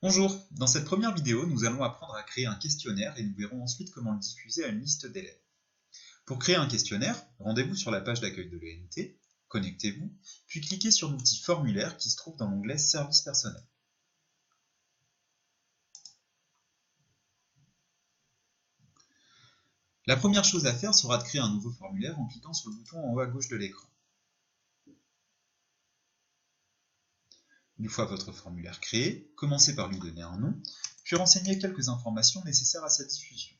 Bonjour, dans cette première vidéo, nous allons apprendre à créer un questionnaire et nous verrons ensuite comment le diffuser à une liste d'élèves. Pour créer un questionnaire, rendez-vous sur la page d'accueil de l'ENT, connectez-vous, puis cliquez sur l'outil formulaire qui se trouve dans l'onglet Services personnels. La première chose à faire sera de créer un nouveau formulaire en cliquant sur le bouton en haut à gauche de l'écran. Une fois votre formulaire créé, commencez par lui donner un nom, puis renseignez quelques informations nécessaires à sa diffusion.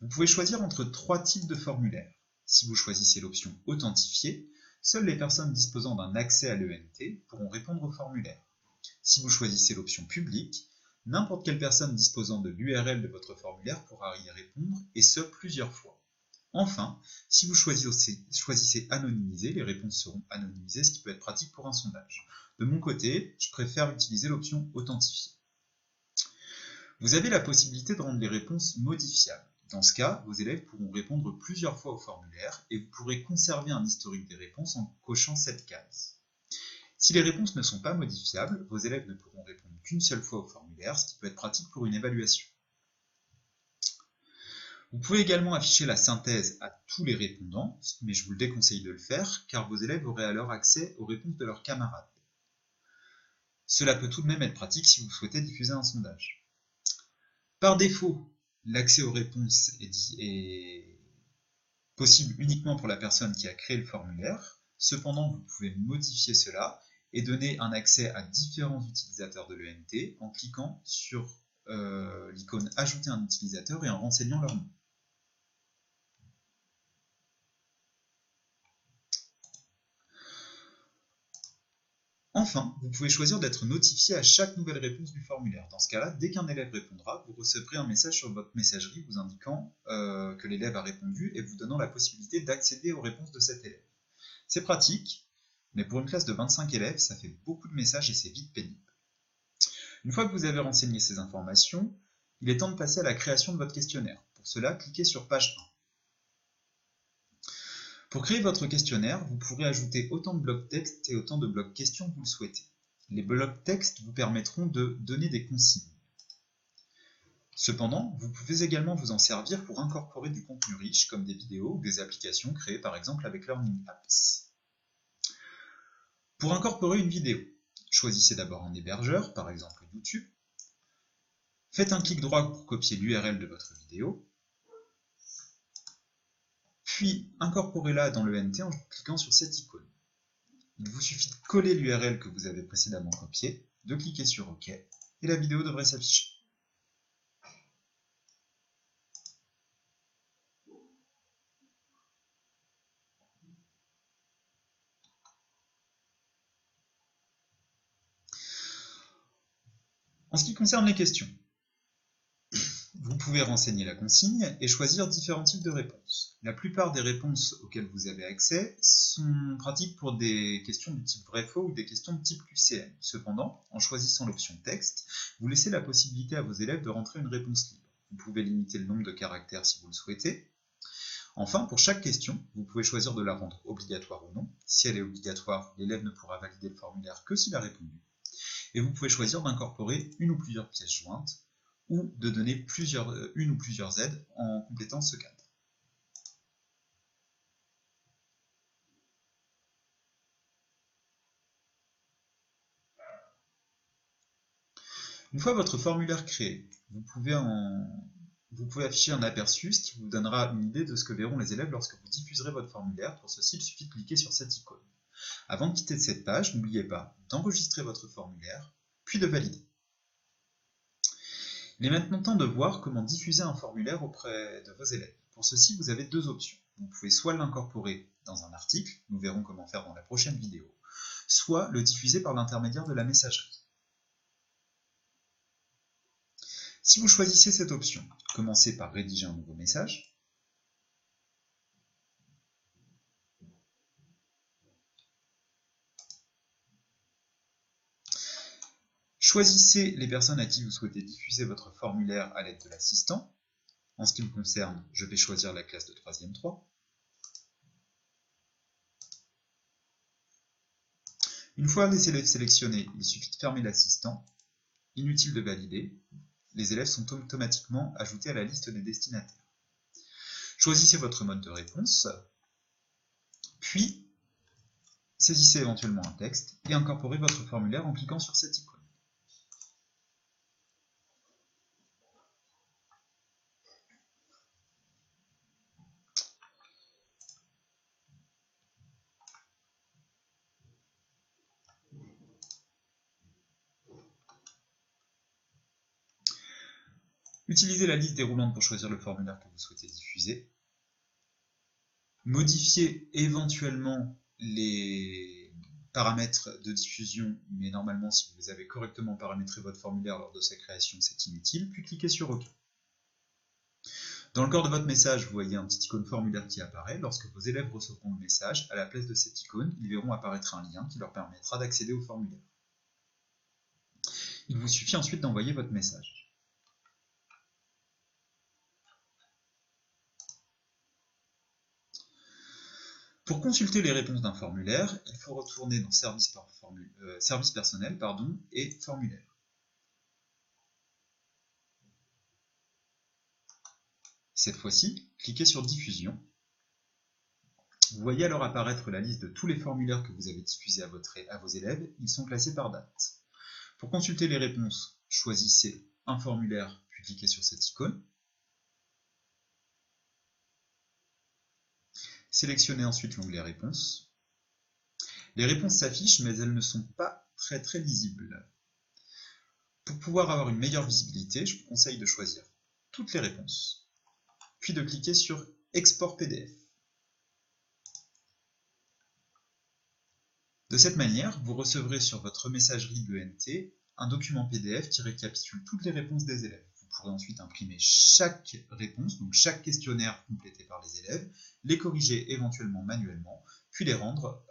Vous pouvez choisir entre trois types de formulaires. Si vous choisissez l'option « Authentifier », seules les personnes disposant d'un accès à l'ENT pourront répondre au formulaire. Si vous choisissez l'option « Public », n'importe quelle personne disposant de l'URL de votre formulaire pourra y répondre, et ce plusieurs fois. Enfin, si vous choisissez anonymiser, les réponses seront anonymisées, ce qui peut être pratique pour un sondage. De mon côté, je préfère utiliser l'option authentifier. Vous avez la possibilité de rendre les réponses modifiables. Dans ce cas, vos élèves pourront répondre plusieurs fois au formulaire et vous pourrez conserver un historique des réponses en cochant cette case. Si les réponses ne sont pas modifiables, vos élèves ne pourront répondre qu'une seule fois au formulaire, ce qui peut être pratique pour une évaluation. Vous pouvez également afficher la synthèse à tous les répondants, mais je vous le déconseille de le faire, car vos élèves auraient alors accès aux réponses de leurs camarades. Cela peut tout de même être pratique si vous souhaitez diffuser un sondage. Par défaut, l'accès aux réponses est possible uniquement pour la personne qui a créé le formulaire. Cependant, vous pouvez modifier cela et donner un accès à différents utilisateurs de l'ENT en cliquant sur l'icône « Ajouter un utilisateur » et en renseignant leur nom. Enfin, vous pouvez choisir d'être notifié à chaque nouvelle réponse du formulaire. Dans ce cas-là, dès qu'un élève répondra, vous recevrez un message sur votre messagerie vous indiquant que l'élève a répondu et vous donnant la possibilité d'accéder aux réponses de cet élève. C'est pratique, mais pour une classe de 25 élèves, ça fait beaucoup de messages et c'est vite pénible. Une fois que vous avez renseigné ces informations, il est temps de passer à la création de votre questionnaire. Pour cela, cliquez sur page 1. Pour créer votre questionnaire, vous pourrez ajouter autant de blocs texte et autant de blocs questions que vous le souhaitez. Les blocs texte vous permettront de donner des consignes. Cependant, vous pouvez également vous en servir pour incorporer du contenu riche comme des vidéos ou des applications créées par exemple avec Learning Apps. Pour incorporer une vidéo, choisissez d'abord un hébergeur, par exemple YouTube. Faites un clic droit pour copier l'URL de votre vidéo. Puis incorporez-la dans l'ENT en cliquant sur cette icône. Il vous suffit de coller l'URL que vous avez précédemment copié, de cliquer sur OK, et la vidéo devrait s'afficher. En ce qui concerne les questions, vous pouvez renseigner la consigne et choisir différents types de réponses. La plupart des réponses auxquelles vous avez accès sont pratiques pour des questions du type vrai-faux ou des questions de type QCM. Cependant, en choisissant l'option texte, vous laissez la possibilité à vos élèves de rentrer une réponse libre. Vous pouvez limiter le nombre de caractères si vous le souhaitez. Enfin, pour chaque question, vous pouvez choisir de la rendre obligatoire ou non. Si elle est obligatoire, l'élève ne pourra valider le formulaire que s'il a répondu. Et vous pouvez choisir d'incorporer une ou plusieurs pièces jointes ou de donner une ou plusieurs aides en complétant ce cadre. Une fois votre formulaire créé, vous pouvez afficher un aperçu, ce qui vous donnera une idée de ce que verront les élèves lorsque vous diffuserez votre formulaire. Pour ceci, il suffit de cliquer sur cette icône. Avant de quitter cette page, n'oubliez pas d'enregistrer votre formulaire, puis de valider. Il est maintenant temps de voir comment diffuser un formulaire auprès de vos élèves. Pour ceci, vous avez deux options. Vous pouvez soit l'incorporer dans un article, nous verrons comment faire dans la prochaine vidéo, soit le diffuser par l'intermédiaire de la messagerie. Si vous choisissez cette option, commencez par rédiger un nouveau message. Choisissez les personnes à qui vous souhaitez diffuser votre formulaire à l'aide de l'assistant. En ce qui me concerne, je vais choisir la classe de 3e 3. Une fois les élèves sélectionnés, il suffit de fermer l'assistant Inutile de valider, les élèves sont automatiquement ajoutés à la liste des destinataires. Choisissez votre mode de réponse, puis saisissez éventuellement un texte et incorporez votre formulaire en cliquant sur cette icône. Utilisez la liste déroulante pour choisir le formulaire que vous souhaitez diffuser. Modifiez éventuellement les paramètres de diffusion, mais normalement, si vous avez correctement paramétré votre formulaire lors de sa création, c'est inutile, puis cliquez sur OK. Dans le corps de votre message, vous voyez un petit icône formulaire qui apparaît. Lorsque vos élèves recevront le message, à la place de cette icône, ils verront apparaître un lien qui leur permettra d'accéder au formulaire. Il vous suffit ensuite d'envoyer votre message. Pour consulter les réponses d'un formulaire, il faut retourner dans Service personnel et Formulaire. Cette fois-ci, cliquez sur Diffusion. Vous voyez alors apparaître la liste de tous les formulaires que vous avez diffusés à vos élèves. Ils sont classés par date. Pour consulter les réponses, choisissez un formulaire, puis cliquez sur cette icône. Sélectionnez ensuite l'onglet Réponses. Les réponses s'affichent, mais elles ne sont pas très lisibles. Pour pouvoir avoir une meilleure visibilité, je vous conseille de choisir toutes les réponses, puis de cliquer sur Export PDF. De cette manière, vous recevrez sur votre messagerie ENT un document PDF qui récapitule toutes les réponses des élèves. Vous pourrez ensuite imprimer chaque réponse, donc chaque questionnaire complété par les élèves, les corriger éventuellement manuellement, puis les rendre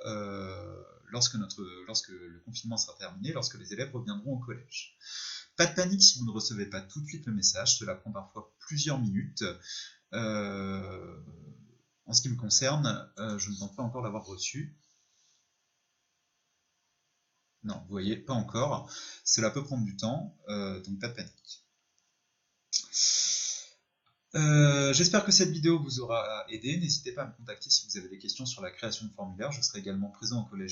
lorsque le confinement sera terminé, lorsque les élèves reviendront au collège. Pas de panique si vous ne recevez pas tout de suite le message, cela prend parfois plusieurs minutes. En ce qui me concerne, je ne pense pas encore l'avoir reçu. Non, vous voyez, pas encore. Cela peut prendre du temps, donc pas de panique. J'espère que cette vidéo vous aura aidé. N'hésitez pas à me contacter si vous avez des questions sur la création de formulaires. Je serai également présent au collège.